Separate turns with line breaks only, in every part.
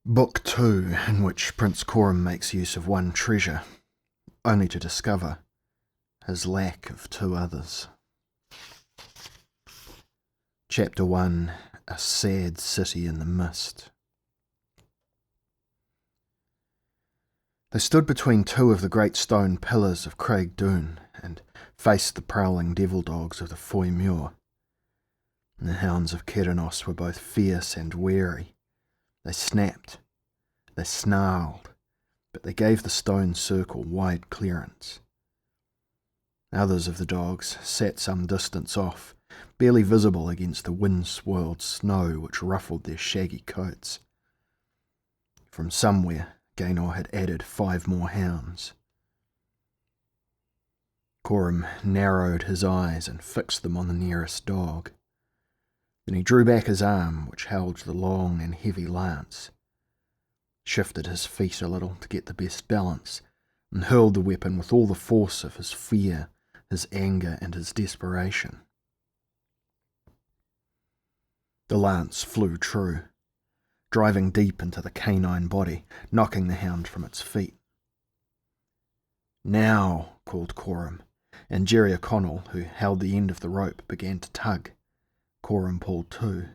Book 2, in which Prince Coram makes use of one treasure, only to discover his lack of two others. Chapter 1, A Sad City in the Mist. They stood between two of the great stone pillars of Craig Doon and faced the prowling devil dogs of the Foy Muir. The hounds of Cernunnos were both fierce and wary. They snapped, they snarled, but they gave the stone circle wide clearance. Others of the dogs sat some distance off, barely visible against the wind-swirled snow which ruffled their shaggy coats. From somewhere, Gaynor had added 5 more hounds. Coram narrowed his eyes and fixed them on the nearest dog. Then he drew back his arm, which held the long and heavy lance, shifted his feet a little to get the best balance, and hurled the weapon with all the force of his fear, his anger, and his desperation. The lance flew true, driving deep into the canine body, knocking the hound from its feet. "Now," called Coram, and Jerry O'Connell, who held the end of the rope, began to tug. Coram pulled too.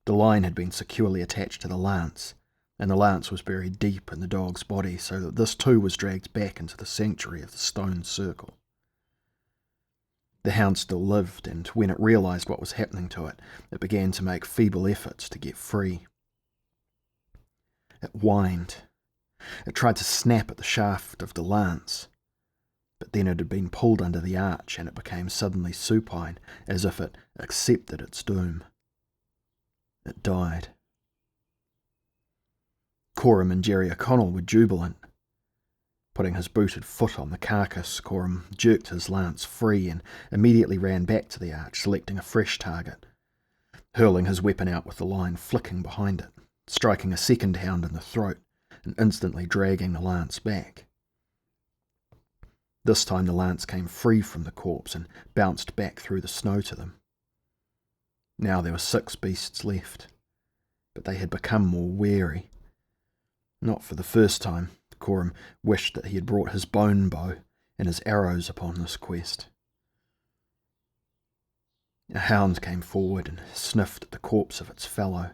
The line had been securely attached to the lance, and the lance was buried deep in the dog's body, so that this too was dragged back into the sanctuary of the stone circle. The hound still lived, and when it realised what was happening to it, it began to make feeble efforts to get free. It whined. It tried to snap at the shaft of the lance, but then it had been pulled under the arch, and it became suddenly supine, as if it accepted its doom. It died. Coram and Jerry O'Connell were jubilant. Putting his booted foot on the carcass, Coram jerked his lance free and immediately ran back to the arch, selecting a fresh target, hurling his weapon out with the line flicking behind it, striking a second hound in the throat, and instantly dragging the lance back. This time the lance came free from the corpse and bounced back through the snow to them. Now there were 6 beasts left, but they had become more wary. Not for the first time, Coram wished that he had brought his bone bow and his arrows upon this quest. A hound came forward and sniffed at the corpse of its fellow.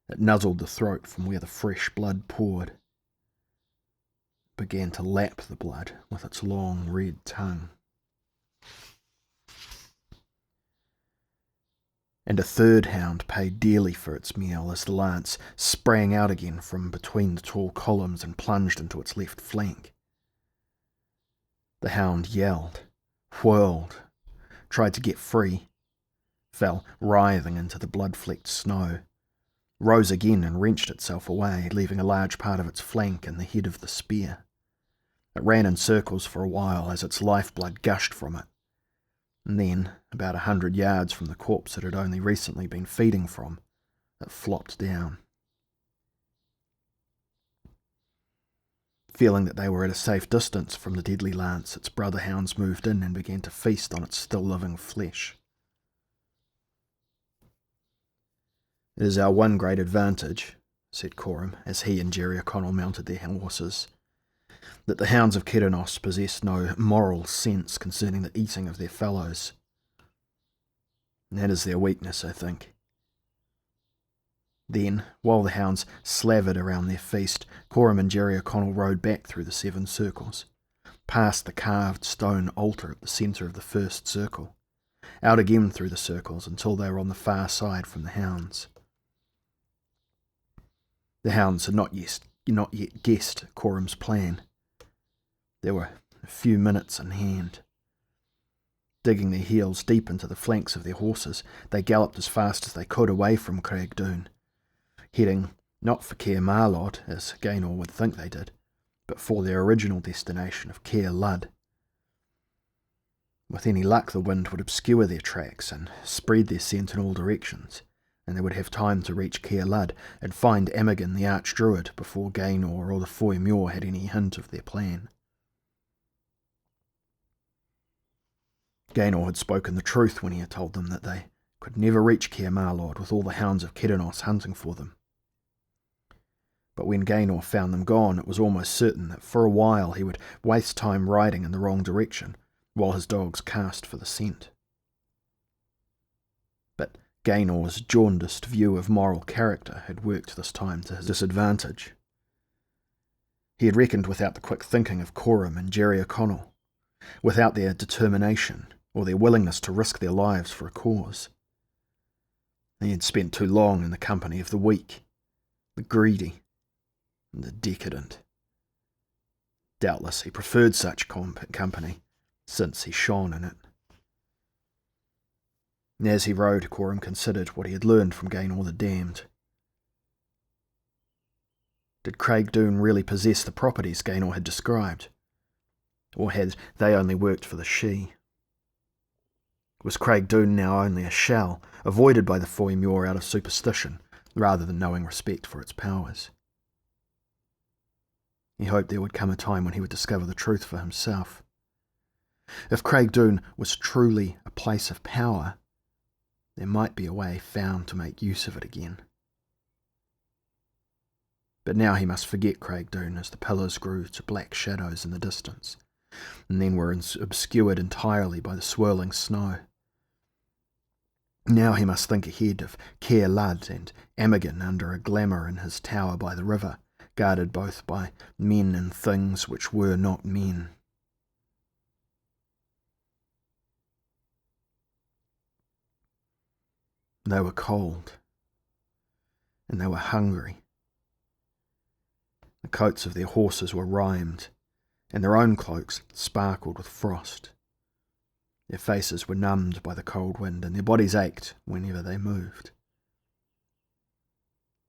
It nuzzled the throat from where the fresh blood poured. It began to lap the blood with its long red tongue. And a third hound paid dearly for its meal as the lance sprang out again from between the tall columns and plunged into its left flank. The hound yelled, whirled, tried to get free, fell writhing into the blood-flecked snow, rose again and wrenched itself away, leaving a large part of its flank and the head of the spear. It ran in circles for a while as its lifeblood gushed from it, and then, about 100 yards from the corpse it had only recently been feeding from, it flopped down. Feeling that they were at a safe distance from the deadly lance, its brother hounds moved in and began to feast on its still-living flesh. "It is our one great advantage," said Coram, as he and Jerry O'Connell mounted their horses, "that the hounds of Cernunnos possess no moral sense concerning the eating of their fellows. That is their weakness, I think." Then, while the hounds slavered around their feast, Coram and Jerry O'Connell rode back through the 7 circles, past the carved stone altar at the centre of the first circle, out again through the circles until they were on the far side from the hounds. The hounds had not yet guessed Coram's plan. There were a few minutes in hand. Digging their heels deep into the flanks of their horses, they galloped as fast as they could away from Craig Doon, heading not for Caer Marlod, as Gaynor would think they did, but for their original destination of Caer Lud. With any luck, the wind would obscure their tracks and spread their scent in all directions, and they would have time to reach Caer Lud and find Imogen the Archdruid before Gaynor or the Foy Muir had any hint of their plan. Gaynor had spoken the truth when he had told them that they could never reach Caer Marlod with all the hounds of Cernunnos hunting for them. but when Gaynor found them gone, it was almost certain that for a while he would waste time riding in the wrong direction, while his dogs cast for the scent. But Gaynor's jaundiced view of moral character had worked this time to his disadvantage. He had reckoned without the quick thinking of Coram and Jerry O'Connell, without their determination or their willingness to risk their lives for a cause. He had spent too long in the company of the weak, the greedy, and the decadent. Doubtless he preferred such company, since he shone in it. As he rode, Coram considered what he had learned from Gaynor the Damned. Did Craig Doone really possess the properties Gaynor had described? Or had they only worked for the she? Was Craig Doone now only a shell, avoided by the Foy Muir out of superstition, rather than knowing respect for its powers? He hoped there would come a time when he would discover the truth for himself. If Craig Doone was truly a place of power, there might be a way found to make use of it again. But now he must forget Craig Doone as the pillars grew to black shadows in the distance, and then were obscured entirely by the swirling snow. Now he must think ahead of Caer Lud and Amigen under a glamour in his tower by the river, guarded both by men and things which were not men. They were cold, and they were hungry. The coats of their horses were rimed, and their own cloaks sparkled with frost. Their faces were numbed by the cold wind, and their bodies ached whenever they moved.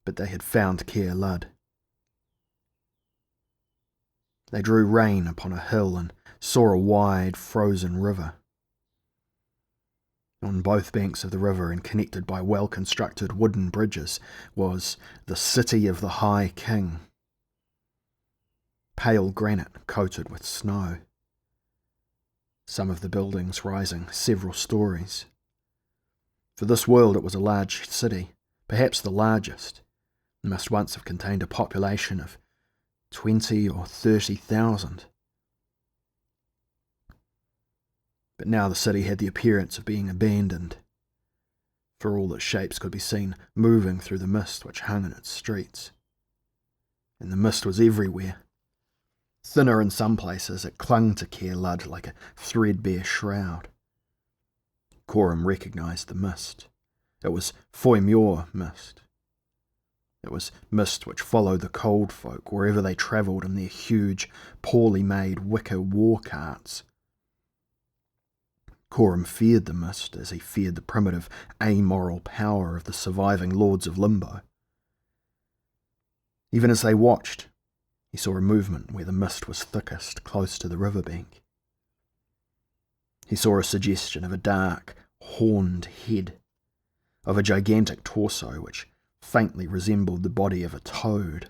But they had found Caer Lud. They drew rein upon a hill and saw a wide, frozen river. On both banks of the river, and connected by well-constructed wooden bridges, was the City of the High King. Pale granite coated with snow. Some of the buildings rising several stories. For this world it was a large city, perhaps the largest, and must once have contained a population of 20 or 30,000. But now the city had the appearance of being abandoned, for all its shapes could be seen moving through the mist which hung in its streets. And the mist was everywhere. Thinner in some places, it clung to Caer Lud like a threadbare shroud. Coram recognised the mist. It was Foy Muir mist. It was mist which followed the cold folk wherever they travelled in their huge, poorly made wicker war carts. Coram feared the mist as he feared the primitive, amoral power of the surviving lords of Limbo. Even as they watched, he saw a movement where the mist was thickest, close to the riverbank. He saw a suggestion of a dark, horned head, of a gigantic torso which faintly resembled the body of a toad,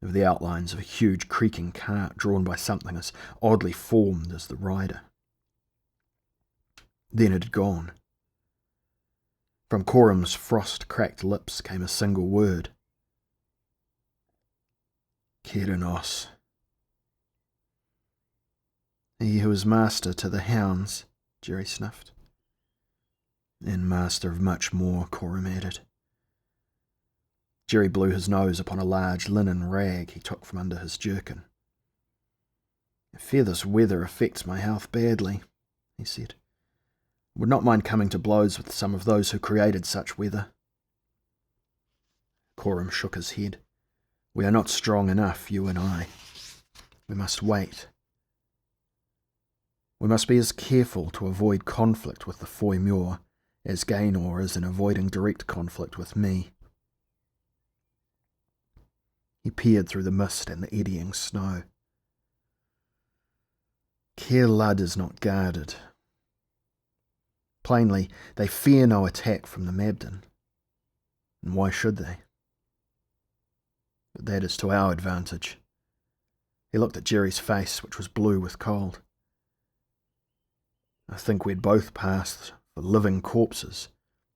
of the outlines of a huge creaking cart drawn by something as oddly formed as the rider. Then it had gone. From Coram's frost-cracked lips came a single word. Cernunnos. He who is master to the hounds, Jerry sniffed. And master of much more, Coram added. Jerry blew his nose upon a large linen rag he took from under his jerkin. I fear this weather affects my health badly, he said. I would not mind coming to blows with some of those who created such weather. Coram shook his head. We are not strong enough, you and I. We must wait. We must be as careful to avoid conflict with the Foy Muir as Gaynor is in avoiding direct conflict with me. He peered through the mist and the eddying snow. Caer Lud is not guarded. Plainly, they fear no attack from the Mabden. And why should they? But that is to our advantage. He looked at Jerry's face, which was blue with cold. I think we'd both pass for living corpses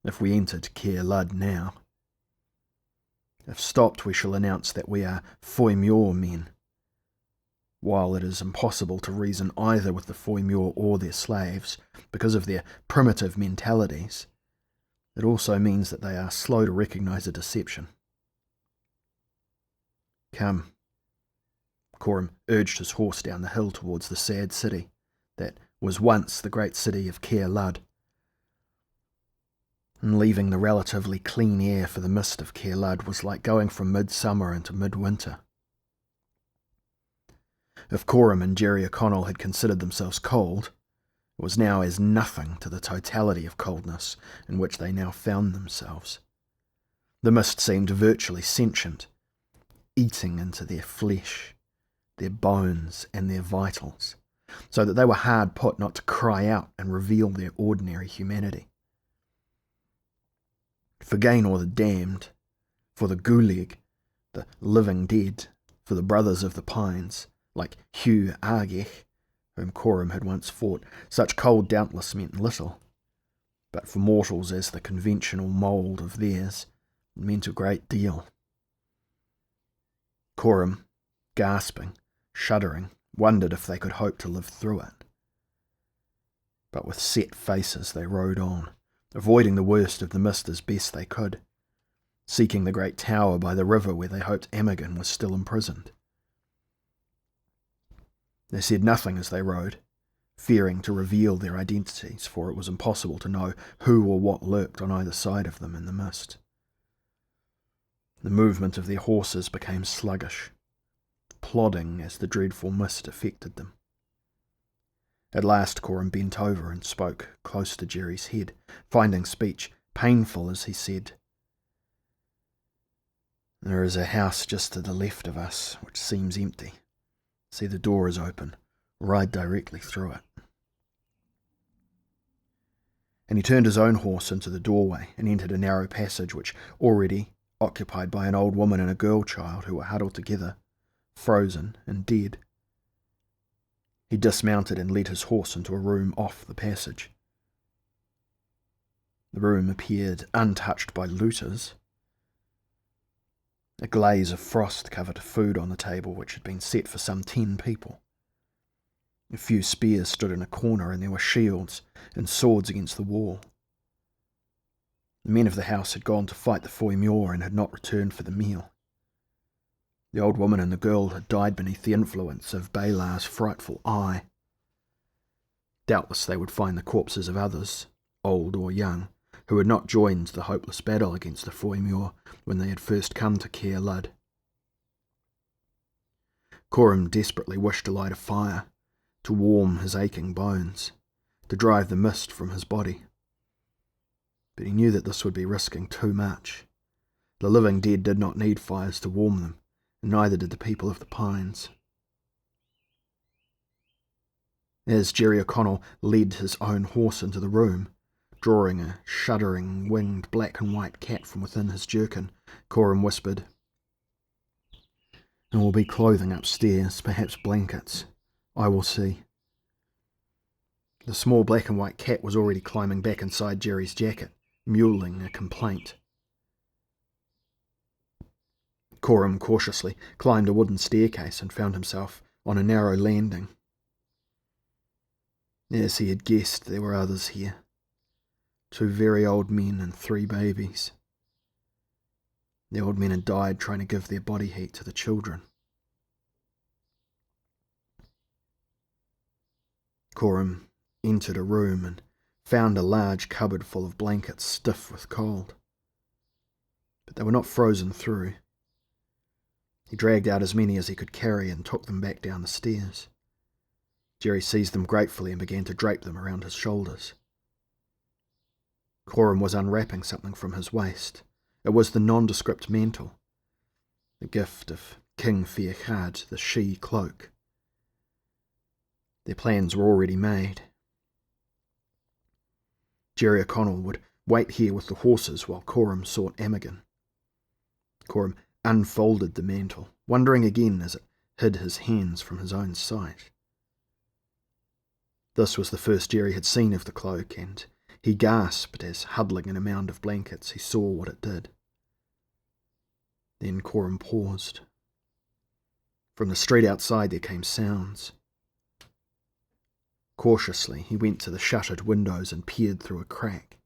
if we entered Caer Lud now. If stopped, we shall announce that we are Foimure men. While it is impossible to reason either with the Foimure or their slaves because of their primitive mentalities, it also means that they are slow to recognize a deception. Come. Coram urged his horse down the hill towards the sad city that was once the great city of Caer Lud, and leaving the relatively clean air for the mist of Caer Lud was like going from midsummer into midwinter. If Coram and Jerry O'Connell had considered themselves cold, it was now as nothing to the totality of coldness in which they now found themselves. The mist seemed virtually sentient, eating into their flesh, their bones and their vitals, so that they were hard put not to cry out and reveal their ordinary humanity. For Gaynor the damned, for the Gulig, the living dead, for the brothers of the pines, like Hugh Argech, whom Coram had once fought, such cold doubtless meant little, but for mortals as the conventional mould of theirs, it meant a great deal. Coram, gasping, shuddering, wondered if they could hope to live through it. But with set faces they rode on, avoiding the worst of the mist as best they could, seeking the great tower by the river where they hoped Imogen was still imprisoned. They said nothing as they rode, fearing to reveal their identities, for it was impossible to know who or what lurked on either side of them in the mist. The movement of their horses became sluggish, plodding as the dreadful mist affected them. At last Coram bent over and spoke close to Jerry's head, finding speech painful as he said, "There is a house just to the left of us, which seems empty. See, the door is open. Ride directly through it." And he turned his own horse into the doorway and entered a narrow passage which already occupied by an old woman and a girl child who were huddled together, frozen and dead. He dismounted and led his horse into a room off the passage. The room appeared untouched by looters. A glaze of frost covered food on the table which had been set for some 10 people. A few spears stood in a corner, and there were shields and swords against the wall. The men of the house had gone to fight the Foimure and had not returned for the meal. The old woman and the girl had died beneath the influence of Balar's frightful eye. Doubtless they would find the corpses of others, old or young, who had not joined the hopeless battle against the Foimure when they had first come to Caer Lud. Coram desperately wished to light a fire, to warm his aching bones, to drive the mist from his body. But he knew that this would be risking too much. The living dead did not need fires to warm them, and neither did the people of the pines. As Jerry O'Connell led his own horse into the room, drawing a shuddering, winged black and white cat from within his jerkin, Coram whispered, "There will be clothing upstairs, perhaps blankets. I will see." The small black and white cat was already climbing back inside Jerry's jacket, mewling a complaint. Coram cautiously climbed a wooden staircase and found himself on a narrow landing. As he had guessed, there were others here. 2 very old men and 3 babies. The old men had died trying to give their body heat to the children. Coram entered a room and found a large cupboard full of blankets stiff with cold. But they were not frozen through. He dragged out as many as he could carry and took them back down the stairs. Jerry seized them gratefully and began to drape them around his shoulders. Coram was unwrapping something from his waist. It was the nondescript mantle, the gift of King Fiachad, the she cloak. Their plans were already made. Jerry O'Connell would wait here with the horses while Coram sought Imogen. Coram unfolded the mantle, wondering again as it hid his hands from his own sight. This was the first Jerry had seen of the cloak, and he gasped as, huddling in a mound of blankets, he saw what it did. Then Coram paused. From the street outside there came sounds. Cautiously, he went to the shuttered windows and peered through a crack.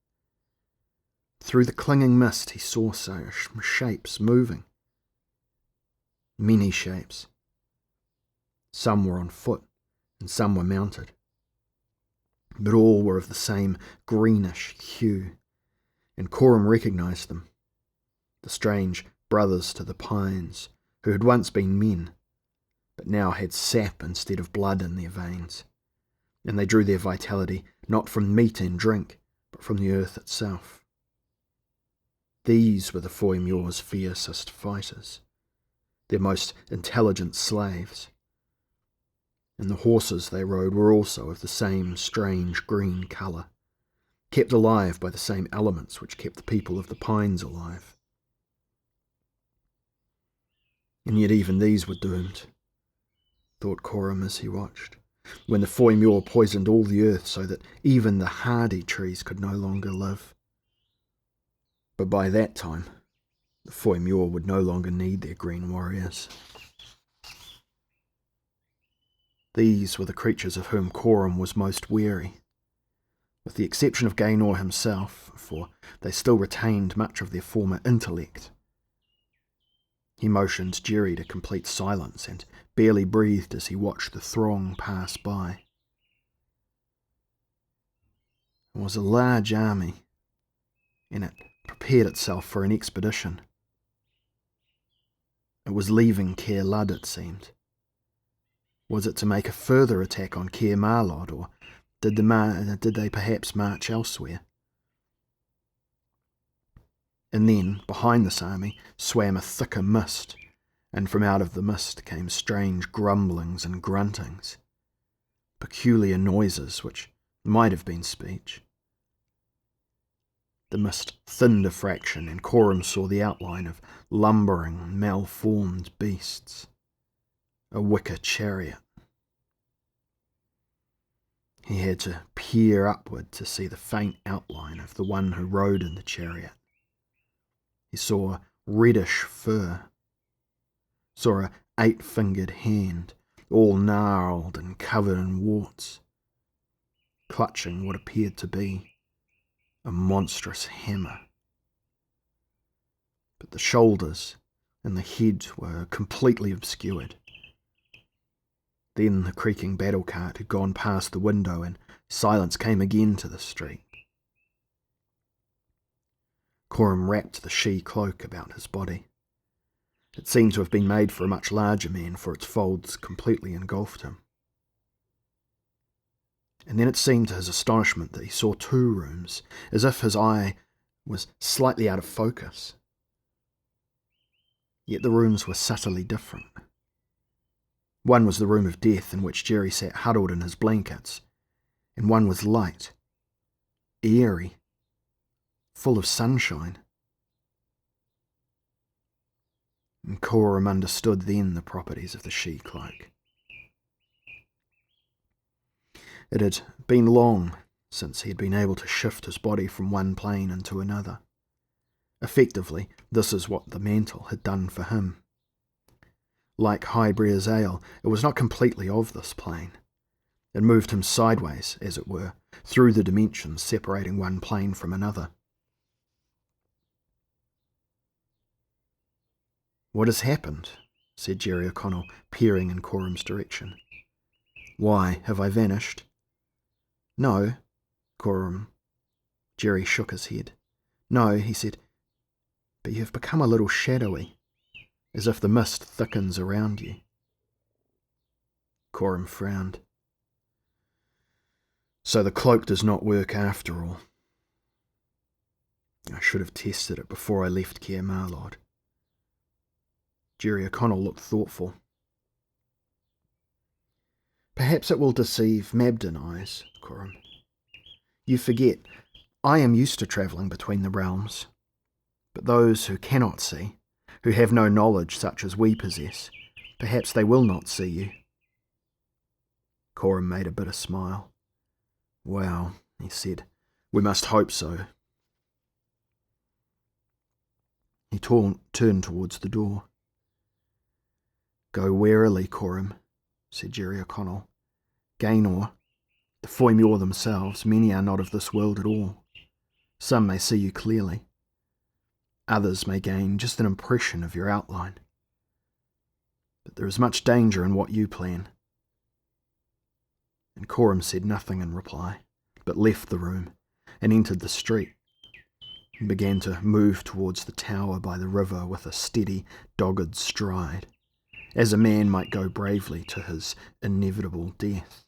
Through the clinging mist, he saw shapes moving. Many shapes. Some were on foot, and some were mounted. But all were of the same greenish hue, and Coram recognised them. The strange brothers to the pines, who had once been men, but now had sap instead of blood in their veins, and they drew their vitality not from meat and drink, but from the earth itself. These were the Foy Muir's fiercest fighters, their most intelligent slaves, and the horses they rode were also of the same strange green colour, kept alive by the same elements which kept the people of the pines alive. And yet even these were doomed, thought Coram as he watched, when the Foy Muir poisoned all the earth so that even the hardy trees could no longer live. But by that time, the Foy Muir would no longer need their green warriors. These were the creatures of whom Coram was most weary, with the exception of Gaynor himself, for they still retained much of their former intellect. He motioned Jerry to complete silence and barely breathed as he watched the throng pass by. It was a large army, and it prepared itself for an expedition. It was leaving Caer Lud, it seemed. Was it to make a further attack on Caer Marlod, or did they perhaps march elsewhere? And then, behind this army, swam a thicker mist, and from out of the mist came strange grumblings and gruntings, peculiar noises which might have been speech. The mist thinned a fraction, and Coram saw the outline of lumbering, malformed beasts. A wicker chariot. He had to peer upward to see the faint outline of the one who rode in the chariot. He saw reddish fur, saw a 8-fingered hand, all gnarled and covered in warts, clutching what appeared to be a monstrous hammer. But the shoulders and the head were completely obscured. Then the creaking battle cart had gone past the window, and silence came again to the street. Coram wrapped the she cloak about his body. It seemed to have been made for a much larger man, for its folds completely engulfed him. And then it seemed to his astonishment that he saw 2 rooms, as if his eye was slightly out of focus. Yet the rooms were subtly different. One was the room of death in which Jerry sat huddled in his blankets, and one was light, airy, full of sunshine. And Coram understood then the properties of the she-cloak. It had been long since he had been able to shift his body from one plane into another. Effectively, this is what the mantle had done for him. Like High Brere's Ale, it was not completely of this plane. It moved him sideways, as it were, through the dimensions separating one plane from another. "What has happened?" said Jerry O'Connell, peering in Coram's direction. "Why, have I vanished?" "No, Coram." Jerry shook his head. "No," he said, "but you have become a little shadowy, as if the mist thickens around you." Coram frowned. "So the cloak does not work after all. I should have tested it before I left Caer Marlod." Jerry O'Connell looked thoughtful. "Perhaps it will deceive Mabden eyes, Coram. You forget, I am used to travelling between the realms, but those who cannot see, who have no knowledge such as we possess, perhaps they will not see you." Coram made a bitter smile. "Well," he said, "we must hope so." He turned towards the door. "Go warily, Coram," said Jerry O'Connell. "Gaynor, the Foimore themselves, many are not of this world at all. Some may see you clearly. Others may gain just an impression of your outline. But there is much danger in what you plan." And Coram said nothing in reply, but left the room and entered the street, and began to move towards the tower by the river with a steady, dogged stride, as a man might go bravely to his inevitable death.